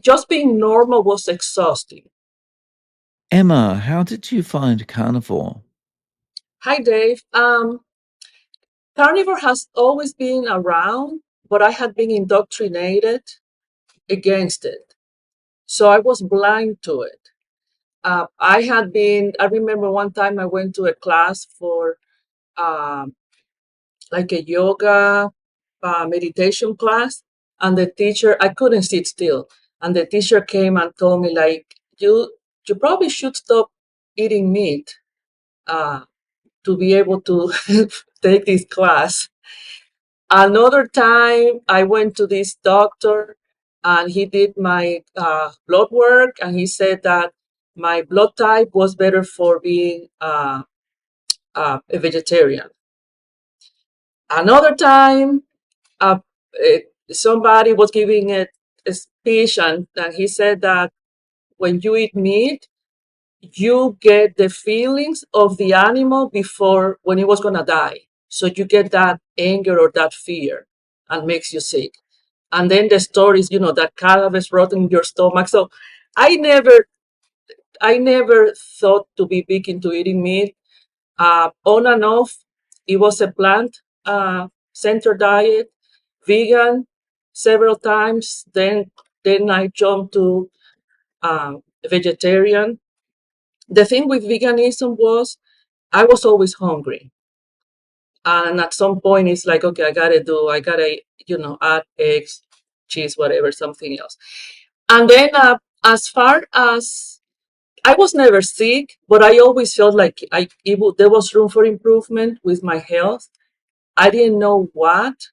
Just being normal was exhausting. Emma, how did you find carnivore? Hi, Dave. Carnivore has always been around, but I had been indoctrinated against it. So I was blind to it. I remember one time I went to a class for um, like a yoga meditation class, and the teacher, I couldn't sit still. And the teacher came and told me, like, you probably should stop eating meat uh, to be able to take this class. Another time, I went to this doctor and he did my blood work, and he said that my blood type was better for being a vegetarian. Another time, uh, somebody was giving a speech, and he said that when you eat meat, you get the feelings of the animal before when it was going to die. So you get that anger or that fear and makes you sick. And then the stories, that Carb is rot in your stomach. So I never, I never thought to be big into eating meat. On and off, it was a plant center diet, vegan several times. Then I jumped to vegetarian. The thing with veganism was I was always hungry. And at some point, it's like, okay, I gotta, add eggs, cheese, whatever, something else. And then, as far as I was never sick, but I always felt like there was room for improvement with my health. I didn't know what,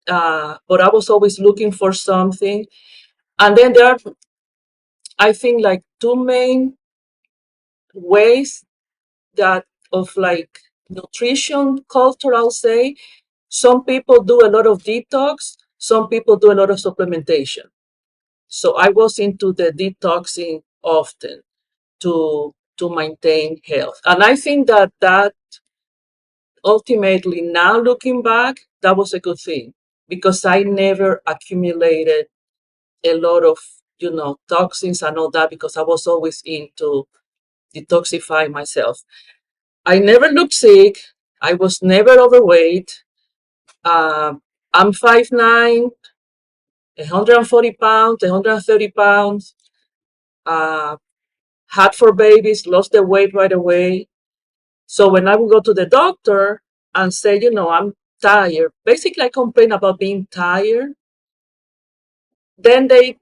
but I was always looking for something. And then there are, I think, like two main ways that of like nutrition culture, I'll say. Some people do a lot of detox, some people do a lot of supplementation. So I was into the detoxing often to maintain health. And I think that ultimately, now looking back, that was a good thing because I never accumulated a lot of, toxins and all that because I was always into detoxify myself. I never looked sick. I was never overweight. Um, I'm 5'9", 140 pounds, 130 pounds. Uh, had four babies, lost the weight right away. So when I would go to the doctor and say, I'm tired, basically I complain about being tired, then they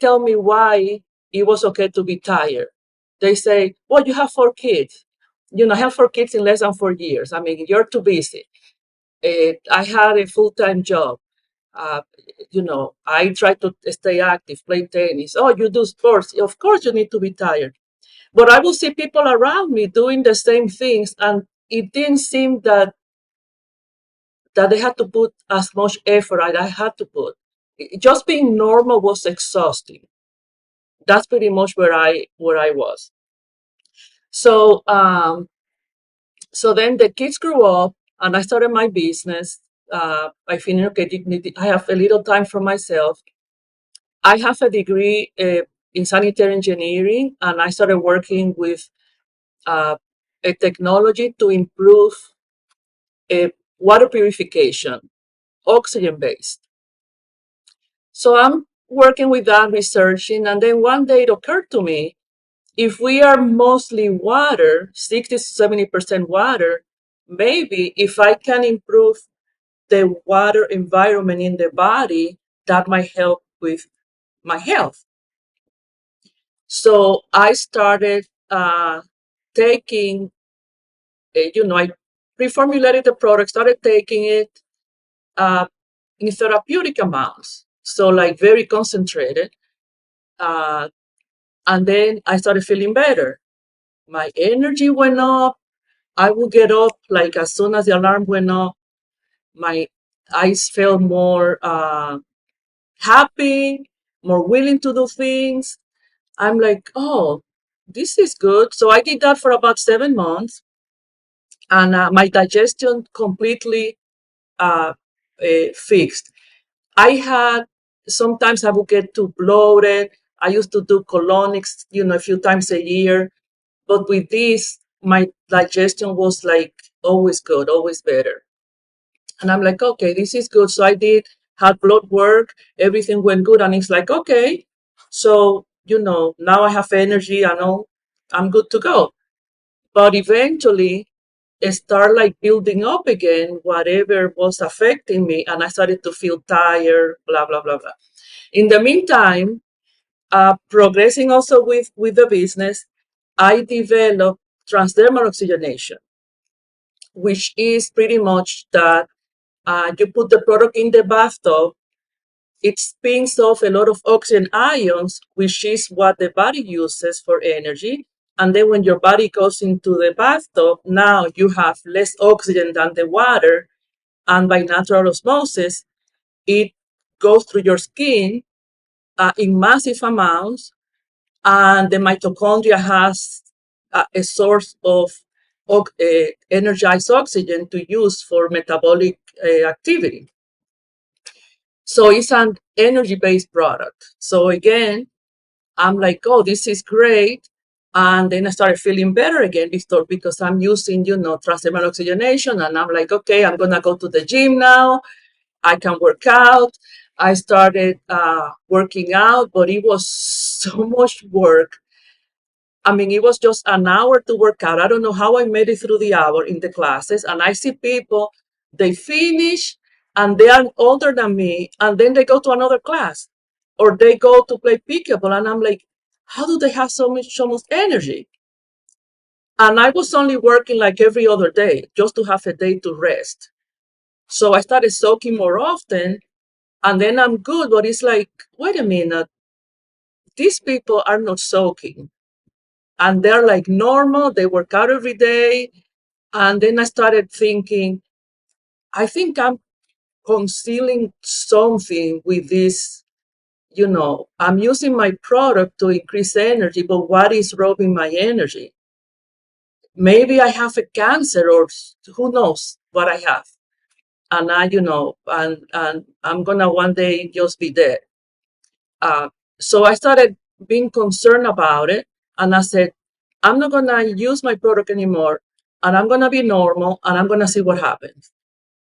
tell me why it was okay to be tired. They say, well, you have four kids. I have four kids in less than 4 years. I mean, you're too busy. I had a full-time job. Uh, I try to stay active, play tennis. Oh, you do sports. Of course, you need to be tired. But I will see people around me doing the same things, and it didn't seem that they had to put as much effort as I had to put. Just being normal was exhausting. That's pretty much where I was. So so then the kids grew up, and I started my business. I finished. Okay, I have a little time for myself. I have a degree in sanitary engineering, and I started working with uh, a technology to improve water purification, oxygen based. So I'm working with that, researching, and then one day it occurred to me, if we are mostly water, 60 to 70% water, maybe if I can improve the water environment in the body, that might help with my health. So I started taking, I reformulated the product, started taking it uh, in therapeutic amounts. So, like, very concentrated. Uh, and then I started feeling better. My energy went up. I would get up like as soon as the alarm went off. My eyes felt more happy, more willing to do things. I'm like, oh, this is good. So I did that for about 7 months, and my digestion completely fixed. I had sometimes I would get too bloated. I used to do colonics, a few times a year. But with this, my digestion was like always good, always better. And I'm like, okay, this is good. So I did, had blood work, everything went good. And it's like, okay, so, now I have energy and all, I'm good to go. But eventually, it started like building up again, whatever was affecting me. And I started to feel tired, blah, blah, blah, blah. In the meantime, progressing also with the business, I developed transdermal oxygenation, which is pretty much that you put the product in the bathtub, it spins off a lot of oxygen ions, which is what the body uses for energy. And then when your body goes into the bathtub, now you have less oxygen than the water. And by natural osmosis, it goes through your skin in massive amounts. And the mitochondria has a source of energized oxygen to use for metabolic activity. So it's an energy-based product. So again, I'm like, oh, this is great. And then I started feeling better again because I'm using, transdermal oxygenation. And I'm like, okay, I'm going to go to the gym now. I can work out. I started working out, but it was so much work. I mean, it was just an hour to work out. I don't know how I made it through the hour in the classes. And I see people, they finish and they are older than me, and then they go to another class or they go to play pickleball. And I'm like, how do they have so much energy? And I was only working like every other day just to have a day to rest. So I started soaking more often and then I'm good. But it's like, wait a minute, these people are not soaking and they're like normal. They work out every day. And then I started thinking, I think I'm concealing something with this. I'm using my product to increase energy, but what is robbing my energy? Maybe I have a cancer or who knows what I have. And and I'm gonna one day just be dead. Uh, so I started being concerned about it. And I said, I'm not gonna use my product anymore. And I'm gonna be normal and I'm gonna see what happens.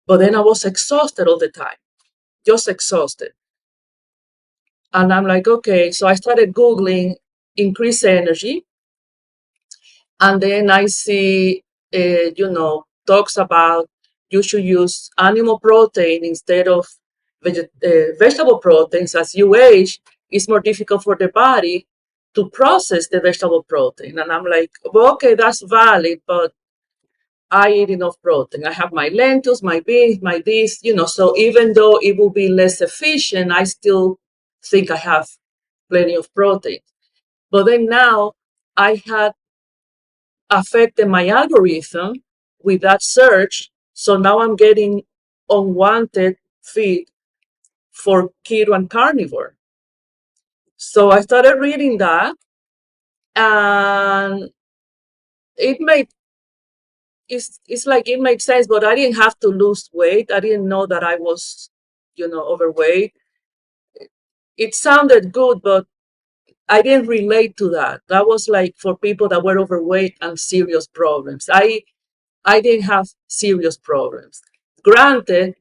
But then I was exhausted all the time, just exhausted. And I'm like, okay. So I started Googling increase energy. And then I see, talks about you should use animal protein instead of vegetable proteins. As you age, it's more difficult for the body to process the vegetable protein. And I'm like, well, okay, that's valid, but I eat enough protein. I have my lentils, my beans, my this, so even though it will be less efficient, I still think I have plenty of protein. But then now I had affected my algorithm with that search. So now I'm getting unwanted feed for keto and carnivore. So I started reading that and it made it's like it made sense, but I didn't have to lose weight. I didn't know that I was, overweight. It sounded good, but I didn't relate to that. That was like for people that were overweight and serious problems. I didn't have serious problems. Granted,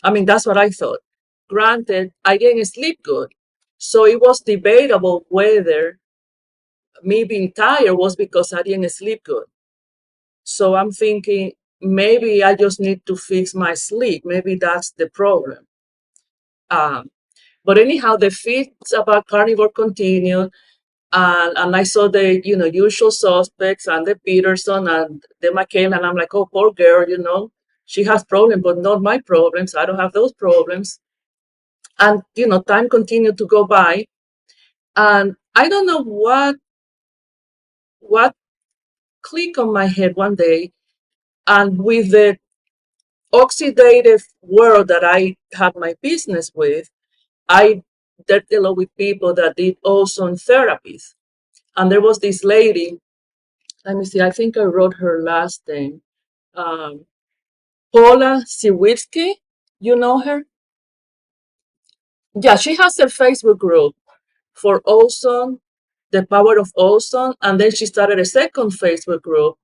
I mean, that's what I thought. Granted, I didn't sleep good. So it was debatable whether me being tired was because I didn't sleep good. So I'm thinking maybe I just need to fix my sleep. Maybe that's the problem. Um, but anyhow, the feeds about carnivore continued. And I saw the, usual suspects and the Peterson and the McCain. And I'm like, oh, poor girl, she has problems, but not my problems. I don't have those problems. And, time continued to go by. And I don't know what clicked on my head one day. And with the oxidative world that I had my business with, I dealt a lot with people that did ozone therapies. And there was this lady, let me see, I think I wrote her last name, um, Paula Siewicki. You know her? Yeah, she has a Facebook group for ozone, the power of ozone, and then she started a second Facebook group,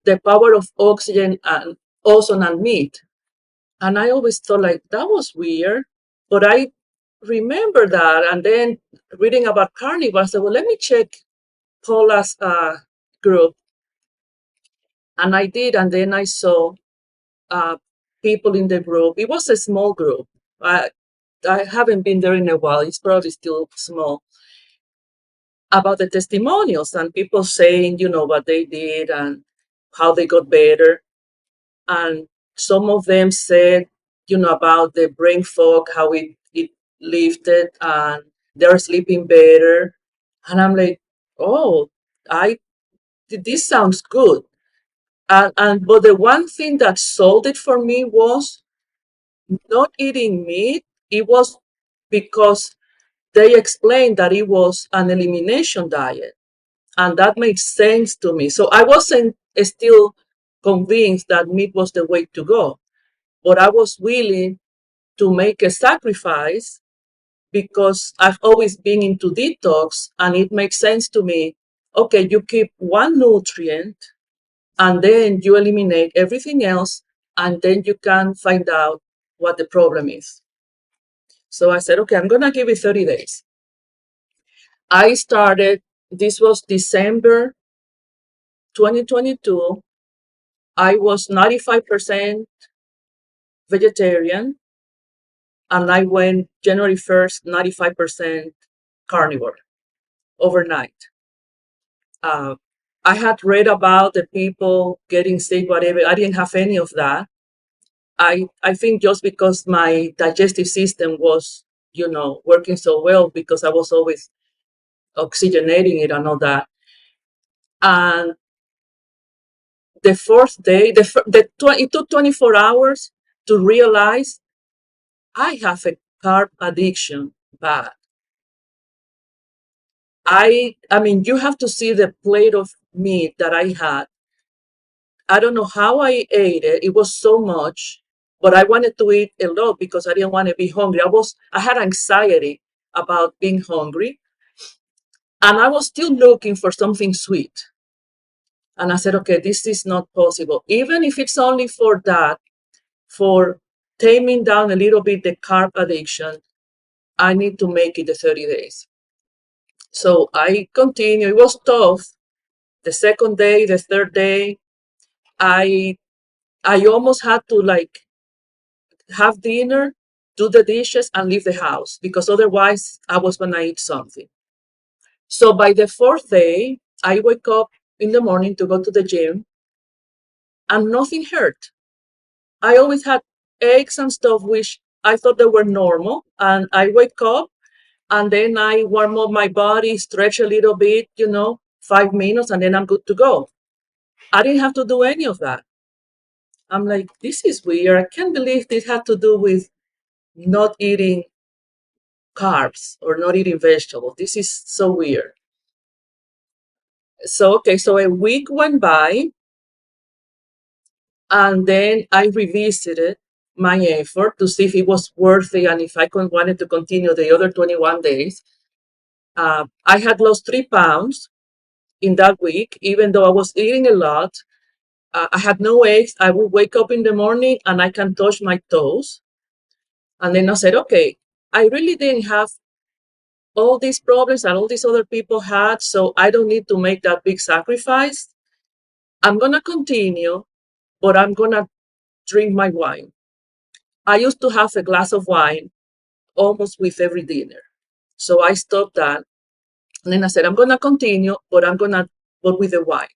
the power of oxygen and ozone and meat. And I always thought like that was weird, but I remember that. And then reading about carnivore, I said, well, let me check Paula's group, and I did. And then I saw uh, people in the group. It was a small group. I haven't been there in a while. It's probably still small, about the testimonials and people saying, what they did and how they got better. And some of them said, about the brain fog, how it lifted and they're sleeping better. And I'm like, oh, I this sounds good. And but the one thing that sold it for me was not eating meat. It was because they explained that it was an elimination diet. And that made sense to me. So I wasn't still convinced that meat was the way to go, but I was willing to make a sacrifice because I've always been into detox and it makes sense to me. Okay, you keep one nutrient and then you eliminate everything else, and then you can find out what the problem is. So I said, okay, I'm going to give it 30 days. I started, this was December 2022. I was 95% vegetarian, and I went January 1st, 95% carnivore overnight. Uh, I had read about the people getting sick, whatever. I didn't have any of that. I think just because my digestive system was, working so well because I was always oxygenating it and all that. And the fourth day, it took 24 hours to realize I have a carb addiction bad. I mean, you have to see the plate of meat that I had. I don't know how I ate it. It was so much, but I wanted to eat a lot because I didn't want to be hungry. I had anxiety about being hungry, and I was still looking for something sweet. And I said, okay, this is not possible. Even if it's only for that, for taming down a little bit the carb addiction, I need to make it the 30 days. So I continue. It was tough. The second day, the third day, I I almost had to like have dinner, do the dishes, and leave the house because otherwise I was gonna eat something. So by the fourth day, I wake up in the morning to go to the gym, and nothing hurt. I always had aches and stuff, which I thought they were normal. And I wake up, and then I warm up my body, stretch a little bit, 5 minutes, and then I'm good to go. I didn't have to do any of that. I'm like, this is weird. I can't believe this had to do with not eating carbs or not eating vegetables. This is so weird. So, okay, so a week went by, and then I revisited my effort to see if it was worth it and if wanted to continue the other 21 days. I had lost 3 pounds in that week, even though I was eating a lot. I had no aches. I would wake up in the morning and I can touch my toes. And then I said, okay, I really didn't have all these problems that all these other people had, so I don't need to make that big sacrifice. I'm going to continue, but I'm going to drink my wine. I used to have a glass of wine almost with every dinner. So I stopped that. And then I said, I'm going to continue, but with the wine.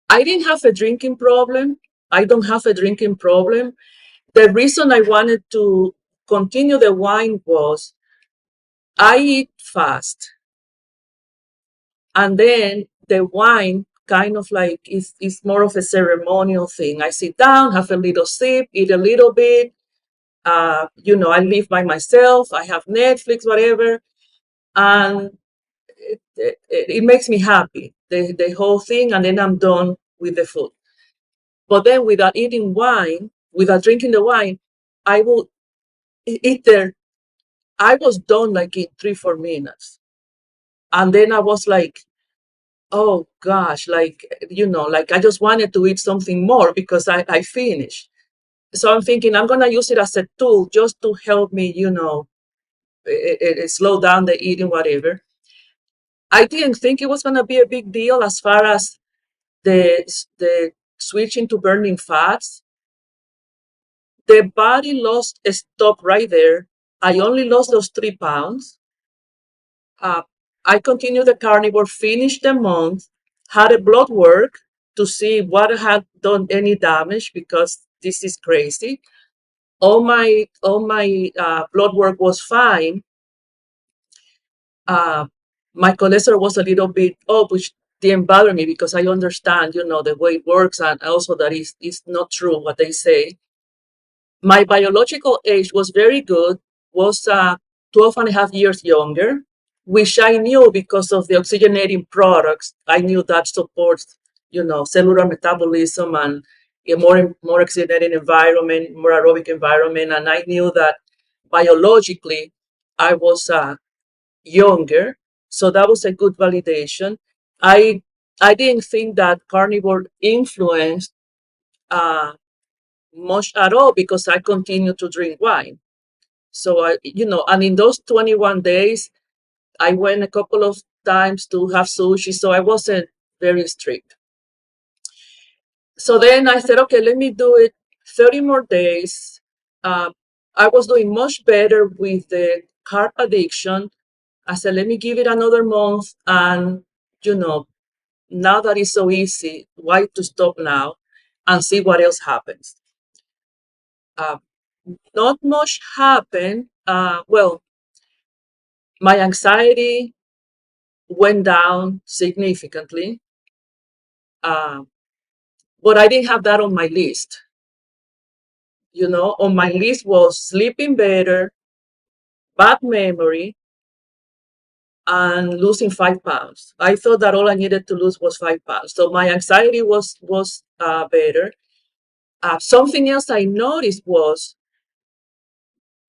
I didn't have a drinking problem. I don't have a drinking problem. The reason I wanted to continue the wine was I eat fast. And then the wine kind of like is more of a ceremonial thing. I sit down, have a little sip, eat a little bit. I live by myself. I have Netflix, whatever, and it makes me happy. The whole thing, and then I'm done with the food. But then, without eating wine, without drinking the wine, I will eat there I was done like in 3, 4 minutes. And then I was like, oh gosh, like, like I just wanted to eat something more because I finished. So I'm thinking I'm going to use it as a tool just to help me, slow down the eating, whatever. I didn't think it was going to be a big deal as far as the switching to burning fats. The body lost a stop right there. I only lost those 3 pounds. Uh, I continued the carnivore, finished the month, had a blood work to see what had done any damage because this is crazy. All my blood work was fine. Uh, my cholesterol was a little bit up, which didn't bother me because I understand, the way it works, and also that is not true what they say. My biological age was very good, was 12 and a half years younger, which I knew because of the oxygenating products. I knew that supports, cellular metabolism and a more oxygenating environment, more aerobic environment. And I knew that biologically I was younger. So that was a good validation. I I didn't think that carnivore influenced uh, much at all because I continued to drink wine. So and in those 21 days, I went a couple of times to have sushi. So I wasn't very strict. So then I said, okay, let me do it 30 more days. Uh, I was doing much better with the carb addiction. I said, let me give it another month. And, you know, now that it's so easy, why to stop now and see what else happens? Uh, Not much happened. Well, my anxiety went down significantly, uh, but I didn't have that on my list. On my list was sleeping better, bad memory, and losing 5 pounds. I thought that all I needed to lose was 5 pounds. So my anxiety was better. Something else I noticed was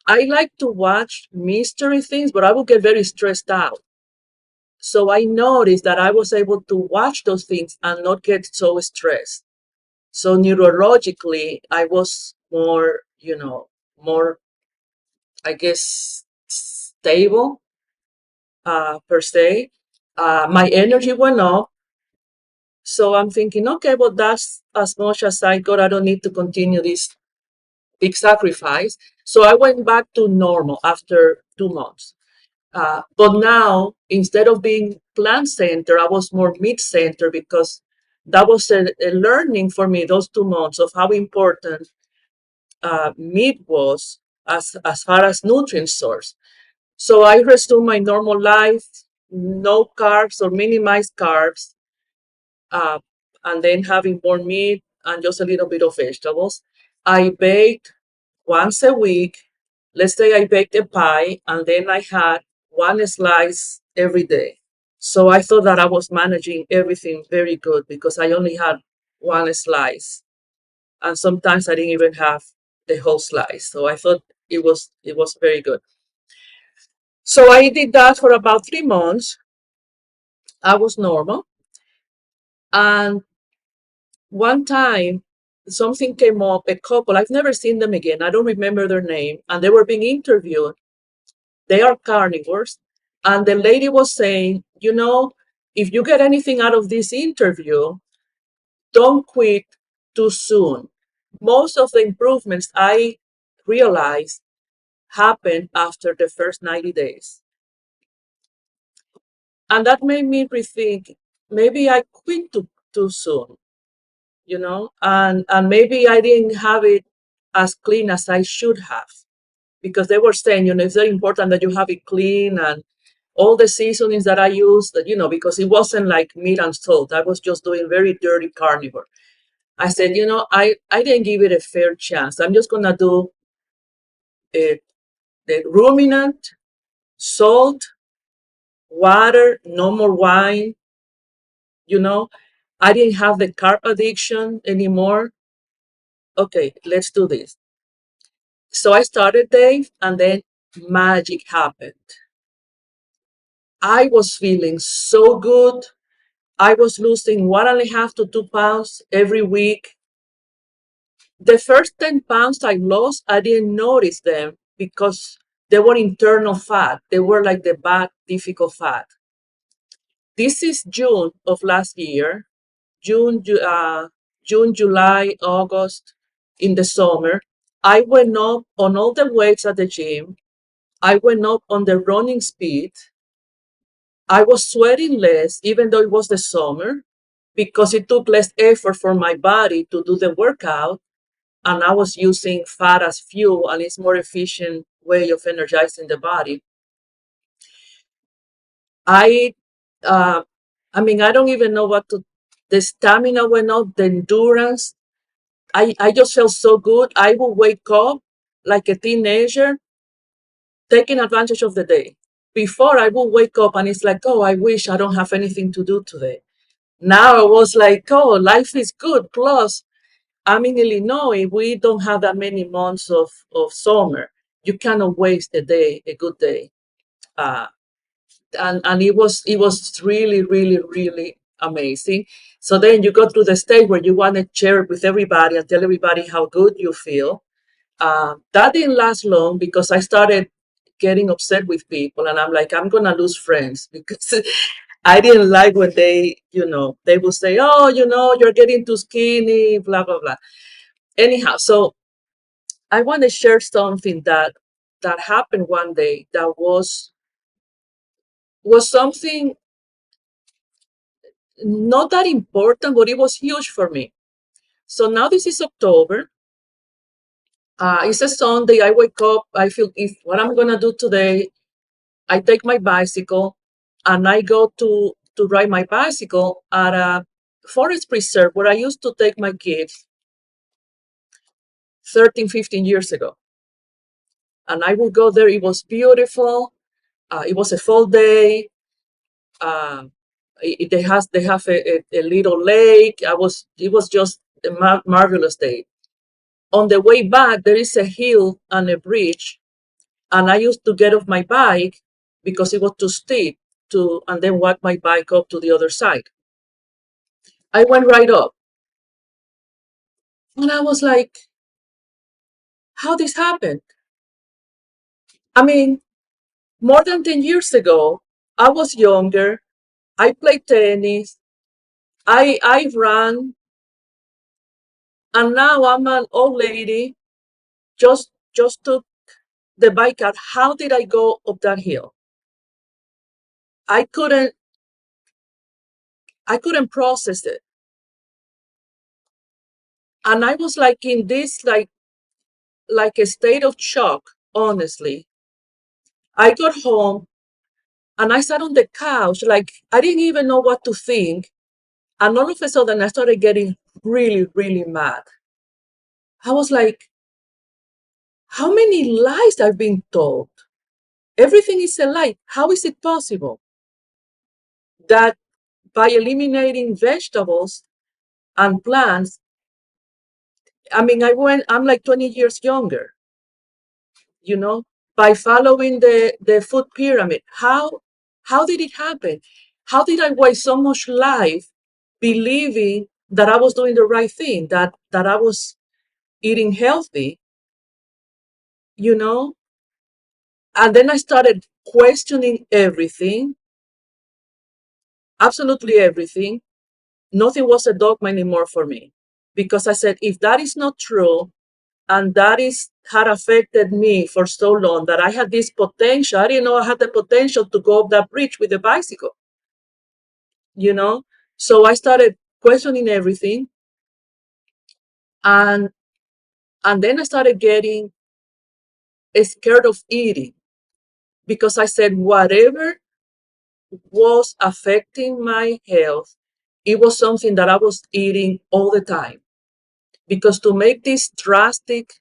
I like to watch mystery things, but I would get very stressed out. So I noticed that I was able to watch those things and not get so stressed. So neurologically, I was more, I guess, stable per se. My energy went up. So I'm thinking, okay, well, that's as much as I got. I don't need to continue this big sacrifice. So I went back to normal after 2 months. But now, instead of being plant center, I was more meat center because that was a learning for me those 2 months of how important meat was as far as nutrient source. So I resumed my normal life, no carbs or minimized carbs, uh, and then having more meat and just a little bit of vegetables. I baked once a week. Let's say I baked a pie and then I had one slice every day. So I thought that I was managing everything very good because I only had one slice. And sometimes I didn't even have the whole slice. So I thought it was very good. So I did that for about 3 months. I was normal. And one time something came up, a couple, I've never seen them again. I don't remember their name. And they were being interviewed. They are carnivores. And the lady was saying, if you get anything out of this interview, don't quit too soon. Most of the improvements I realized happened after the first 90 days. And that made me rethink maybe I quit too soon, and maybe I didn't have it as clean as I should have because they were saying, it's very important that you have it clean and all the seasonings that I used, because it wasn't like meat and salt. I was just doing very dirty carnivore. I said, I didn't give it a fair chance. I'm just going to do it, the ruminant, salt, water, no more wine. I didn't have the carb addiction anymore. Okay, let's do this. So I started, Dave, and then magic happened. I was feeling so good. I was losing 1.5 to 2 pounds every week. The first 10 pounds I lost, I didn't notice them because they were internal fat. They were like the bad, difficult fat. This is June of last year, June, June, July, August, in the summer. I went up on all the weights at the gym. I went up on the running speed. I was sweating less, even though it was the summer, because it took less effort for my body to do the workout. And I was using fat as fuel, and it's more efficient way of energizing the body. I, uh, I mean, I don't even know what to. The stamina went up, the endurance. I just felt so good. I would wake up like a teenager, taking advantage of the day. Before I would wake up and it's like, oh, I wish I don't have anything to do today. Now I was like, oh, life is good. Plus, I'm in Illinois. We don't have that many months of summer. You cannot waste a day, a good day. Uh, and it was really, really, really amazing. So then you go through the stage where you want to share it with everybody and tell everybody how good you feel. That didn't last long because I started getting upset with people, and I'm like, I'm gonna lose friends because I didn't like when they would say, oh, you're getting too skinny, blah blah blah. Anyhow, so I want to share something that happened one day that was something not that important, but it was huge for me. So now this is October. It's a Sunday. I wake up. I feel if what I'm gonna do today. I take my bicycle and I go to ride my bicycle at a forest preserve where I used to take my kids 13, 15 years ago. And I would go there. It was beautiful. It was a fall day. Uh, they have a little lake. It was just a marvelous day. On the way back, there is a hill and a bridge, and I used to get off my bike because it was too steep and then walk my bike up to the other side. I went right up, and I was like, how this happened? I mean, more than 10 years ago, I was younger. I played tennis. I ran, and now I'm an old lady. Just took the bike out. How did I go up that hill? I couldn't I couldn't process it. And I was like in this like a state of shock, honestly. I got home and I sat on the couch, like I didn't even know what to think. And all of a sudden I started getting really, really mad. I was like, how many lies I've been told? Everything is a lie. How is it possible that by eliminating vegetables and plants, I'm like 20 years younger, you know, by following the food pyramid. How did it happen? How did I waste so much life believing that I was doing the right thing, that I was eating healthy, you know? And then I started questioning everything, absolutely everything. Nothing was a dogma anymore for me because I said, if that is not true, and that is had affected me for so long that I had this potential. I didn't know I had the potential to go up that bridge with a bicycle, you know? So I started questioning everything, and and then I started getting scared of eating because I said whatever was affecting my health, it was something that I was eating all the time. Because to make this drastic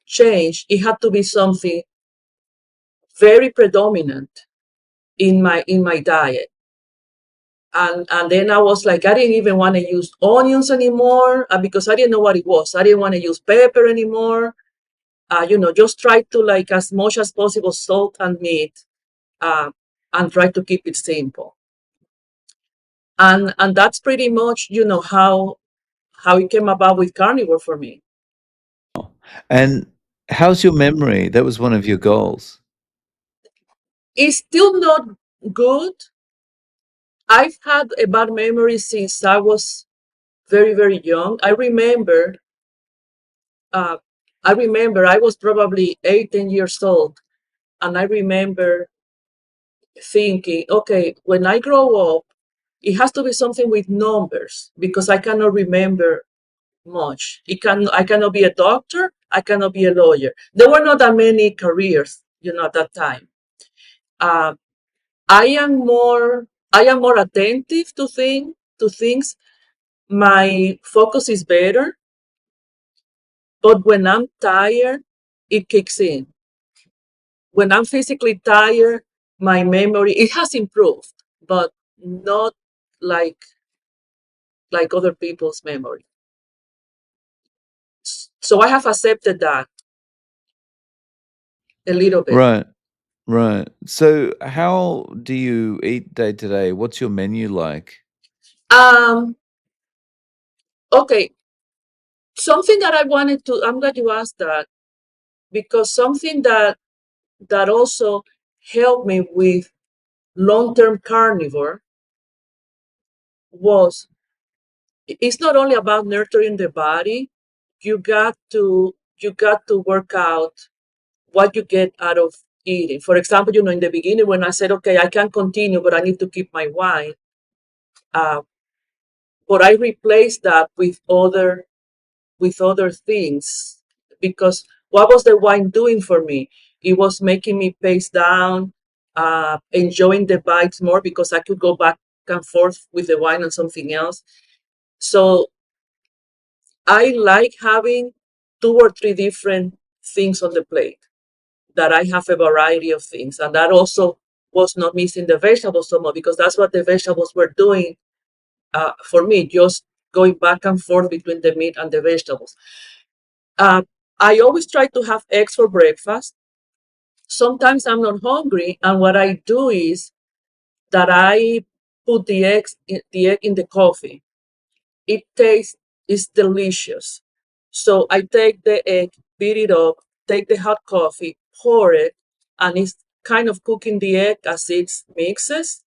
change, it had to be something very predominant in my diet. And then I was like, I didn't even want to use onions anymore because I didn't know what it was. I didn't want to use pepper anymore. just try to, like, as much as possible, salt and meat, uh, and try to keep it simple. And that's pretty much, how it came about with carnivore for me. And how's your memory? That was one of your goals. It's still not good. I've had a bad memory since I was very, very young. Uh, I remember I was probably 8, 10 years old, and I remember thinking, okay, when I grow up, it has to be something with numbers because I cannot remember much. I cannot be a doctor. I cannot be a lawyer. There were not that many careers, at that time. Uh, I am more attentive to things. My focus is better, but when I'm tired, it kicks in. When I'm physically tired, my memory, it has improved, but not like other people's memory. So I have accepted that a little bit. Right, right. So how do you eat day to day? What's your menu like? Um, okay, something that I wanted to. I'm glad you asked that, because something that also helped me with long-term carnivore was, it's not only about nurturing the body. You got to work out what you get out of eating. For example, in the beginning when I said, okay, I can continue, but I need to keep my wine. Uh, but I replaced that with other things, because what was the wine doing for me? It was making me pace down, enjoying the bites more because I could go back and forth with the wine and something else. So I like having two or three different things on the plate, that I have a variety of things. And that also was not missing the vegetables so much, because that's what the vegetables were doing for me, just going back and forth between the meat and the vegetables. Uh, I always try to have eggs for breakfast. Sometimes I'm not hungry, and what I do is that I put the egg in the coffee. It tastes is delicious. So I take the egg, beat it up, take the hot coffee, pour it, and it's kind of cooking the egg as it mixes.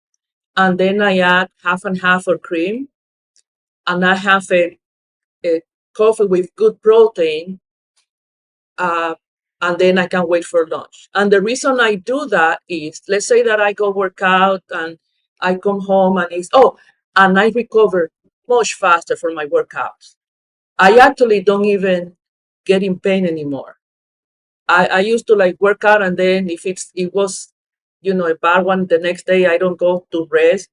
And then I add half and half of cream, and I have a coffee with good protein, uh, and then I can wait for lunch. And the reason I do that is, let's say that I go work out and I come home and I recover much faster from my workouts. I actually don't even get in pain anymore. I used to, like, work out, and then if it was, a bad one, the next day I don't go to rest.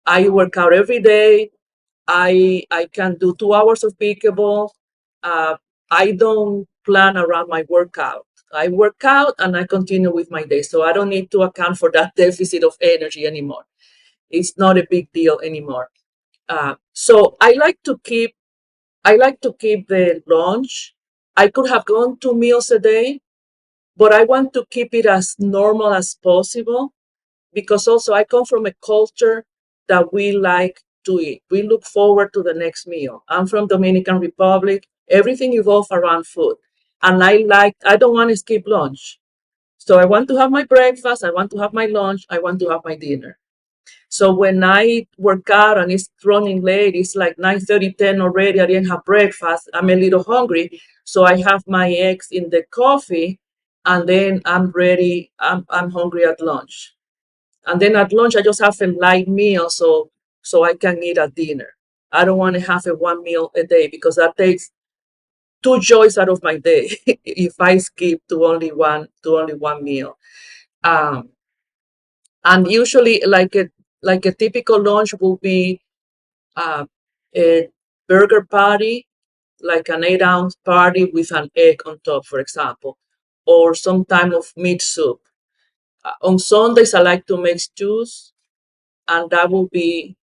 I work out every day. I can do 2 hours of pickleball. Uh, I don't plan around my workout. I work out and I continue with my day. So I don't need to account for that deficit of energy anymore. It's not a big deal anymore. So I like to keep the lunch. I could have gone 2 meals a day, but I want to keep it as normal as possible, because also I come from a culture that we like to eat. We look forward to the next meal. I'm from Dominican Republic. Everything evolves around food. And I don't want to skip lunch. So I want to have my breakfast, I want to have my lunch, I want to have my dinner. So when I work out and it's running late, it's like 9:30, 10 already. I didn't have breakfast. I'm a little hungry. So I have my eggs in the coffee, and then I'm ready. I'm hungry at lunch. And then at lunch, I just have a light meal, so I can eat at dinner. I don't want to have a one meal a day, because that takes two joys out of my day if I skip to only one meal. Um, and usually, like a typical lunch will be uh, a burger patty, like an 8-ounce patty with an egg on top, for example, or some type of meat soup. On Sundays, I like to make stews, and that will be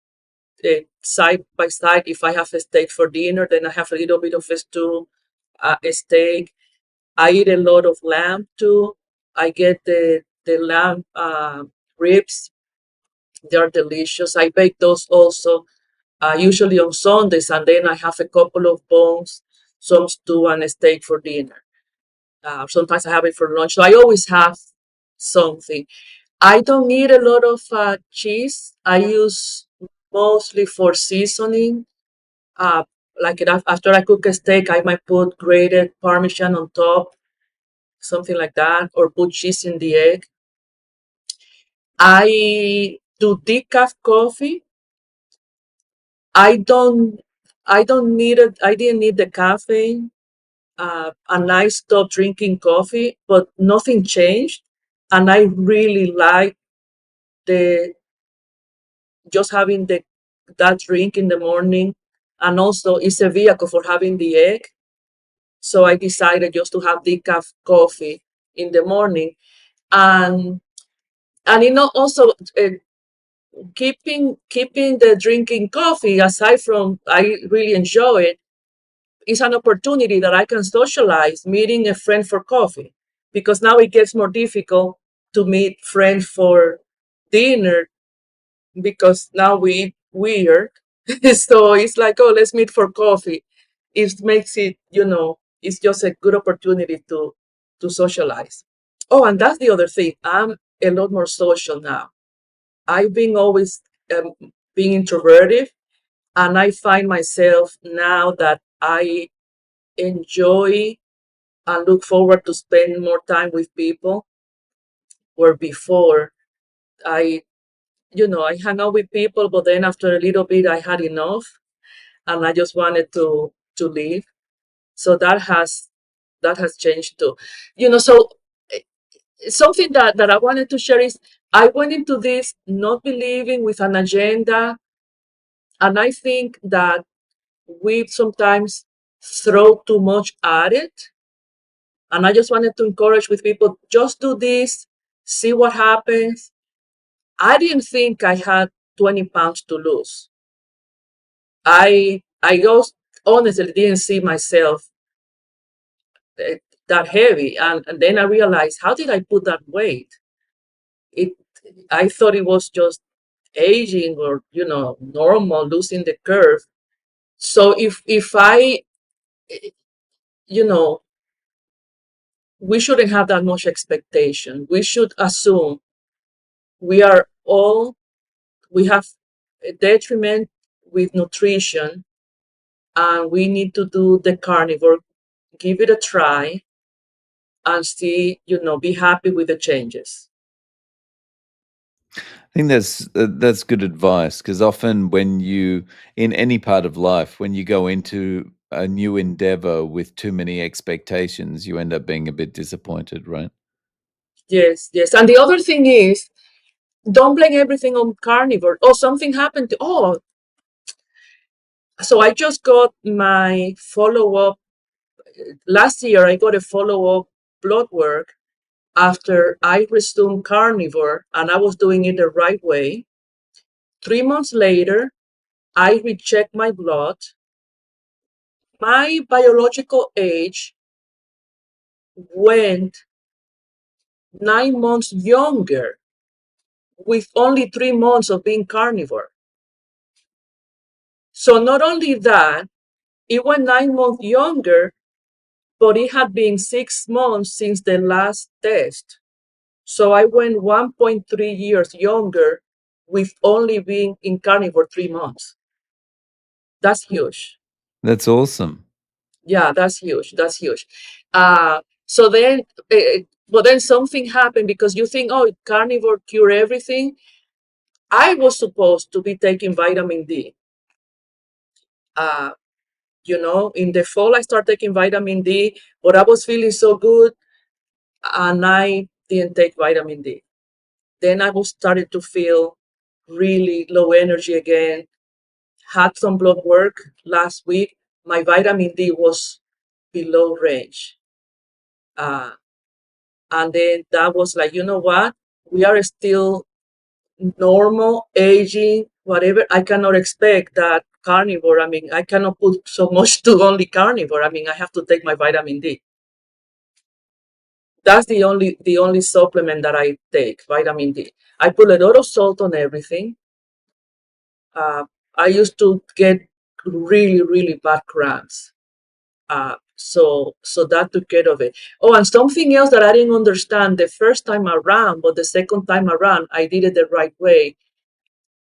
side by side. If I have a steak for dinner, then I have a little bit of a stew, a steak. I eat a lot of lamb too. I get the lamb ribs. They are delicious. I bake those also, usually on Sundays, and then I have a couple of bones, some stew, and a steak for dinner. Sometimes I have it for lunch. So I always have something. I don't need a lot of cheese. I use mostly for seasoning. Uh, like after I cook a steak, I might put grated Parmesan on top, something like that, or put cheese in the egg. I do decaf coffee. I don't. I don't need it. I didn't need the caffeine, and I stopped drinking coffee, but nothing changed. And I really like the just having the that drink in the morning, and also it's a vehicle for having the egg. So I decided just to have decaf coffee in the morning, and also keeping the drinking coffee aside from I really enjoy it is an opportunity that I can socialize, meeting a friend for coffee, because now it gets more difficult to meet friends for dinner because now we eat weird. So it's like, oh, let's meet for coffee. It makes it, it's just a good opportunity to socialize. Oh, and that's the other thing. I'm a lot more social now. I've been always being introverted, and I find myself now that I enjoy and look forward to spend more time with people. Where before I, I hang out with people, but then after a little bit, I had enough, and I just wanted to leave. So that has changed too. So eh, something that I wanted to share is I went into this not believing with an agenda, and I think that we sometimes throw too much at it. And I just wanted to encourage with people, just do this, see what happens. I didn't think I had 20 pounds to lose. I just honestly didn't see myself uh, that heavy. And then I realized, how did I put that weight? It I thought it was just aging or, normal, losing the curve. So if I, you know, we shouldn't have that much expectation. We should assume we are all we have a detriment with nutrition, and we need to do the carnivore, give it a try, and see, be happy with the changes. I think that's good advice because often when you in any part of life, when you go into a new endeavor with too many expectations, you end up being a bit disappointed, right? Yes, yes. And the other thing is, don't blame everything on carnivore. Oh, something happened so I just got my follow-up. Last year, I got a follow-up blood work after I resumed carnivore, and I was doing it the right way. 3 months later, I rechecked my blood. My biological age went 9 months younger with only 3 months of being carnivore. So not only that, it went 9 months younger, but it had been 6 months since the last test. So I went 1.3 years younger with only being in carnivore 3 months. That's huge. That's awesome. Yeah, that's huge. That's huge. So then, but then something happened because you think, oh, carnivore cure everything. I was supposed to be taking vitamin D. Uh, in the fall, I started taking vitamin D, but I was feeling so good, and I didn't take vitamin D. Then I was started to feel really low energy again. Had some blood work last week. My vitamin D was below range. Uh, and then that was like, you know what? We are still normal, aging, whatever. I cannot expect that carnivore. I mean, I cannot put so much to only carnivore. I mean, I have to take my vitamin D. That's the only supplement that I take, vitamin D. I put a lot of salt on everything. Uh, I used to get really, really bad cramps. So that took care of it. Oh, and something else that I didn't understand the first time around, but the second time around, I did it the right way.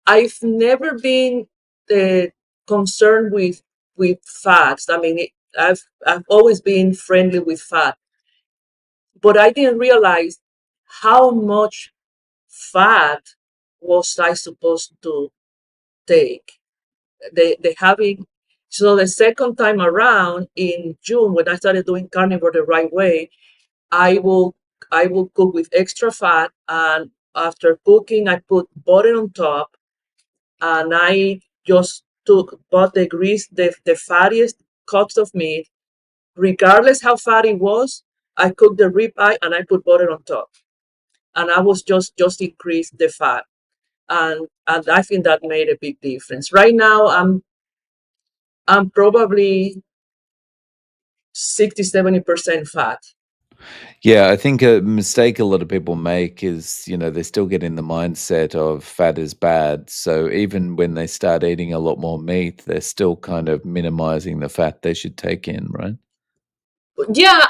I've never been uh, concerned with fats. I mean, I've always been friendly with fat, but I didn't realize how much fat was I supposed to take. The having So the second time around in June, when I started doing carnivore the right way, I will I will cook with extra fat, and after cooking, I put butter on top, and I just took but the grease, the fattiest cuts of meat, regardless how fatty it was. I cooked the rib eye and I put butter on top, and I was just increase the fat, and I think that made a big difference. Right now, I'm probably 60-70% fat. Yeah, I think a mistake a lot of people make is, they still get in the mindset of fat is bad. So even when they start eating a lot more meat, they're still kind of minimizing the fat they should take in, right? Yeah,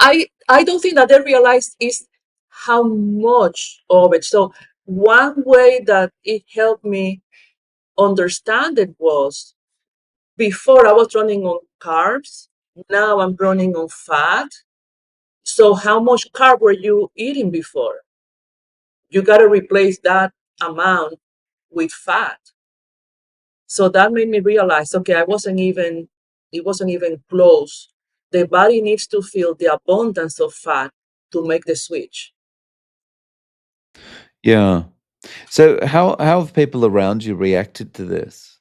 I don't think that they realize is how much of it. So one way that it helped me understand it was, before I was running on carbs, now I'm running on fat. So how much carb were you eating before? You got to replace that amount with fat. So that made me realize, okay, it wasn't even close. The body needs to feel the abundance of fat to make the switch. Yeah. So how have people around you reacted to this?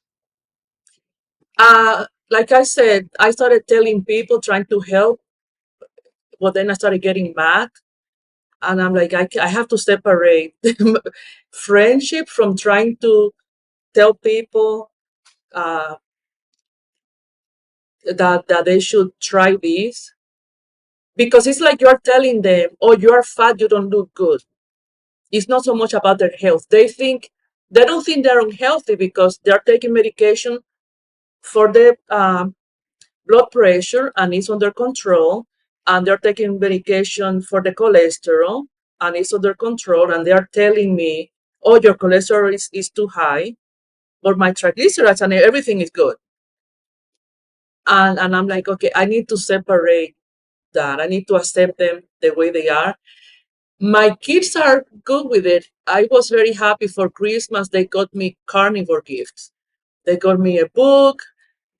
Like I said, I started telling people, trying to help, but then I started getting mad. And I'm like, I have to separate friendship from trying to tell people uh, that they should try this. Because it's like you're telling them, oh, you are fat, you don't look good. It's not so much about their health. They don't think they're unhealthy because they're taking medication for the blood pressure and it's under control, and they're taking medication for the cholesterol and it's under control, and they're telling me, oh, your cholesterol is too high, but my triglycerides and everything is good. And I'm like, okay, I need to separate that. I need to accept them the way they are. My kids are good with it. I was very happy for Christmas. They got me carnivore gifts. They got me a book.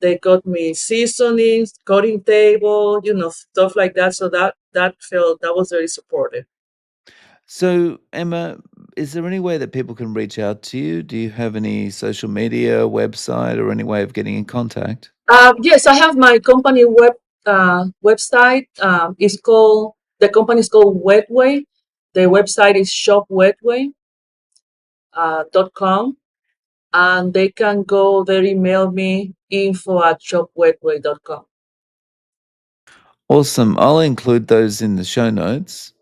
They got me seasonings, cutting table, stuff like that. So that was very supportive. So, Emma, is there any way that people can reach out to you? Do you have any social media, website, or any way of getting in contact? Yes, I have my company website. The company is called Wetway. The website is shopwetway.com, and they can go there, email me info@shopwetway.com. Awesome. I'll include those in the show notes.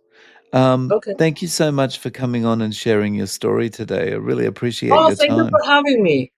Okay. Thank you so much for coming on and sharing your story today. I really appreciate Oh, your thank you for time. having me.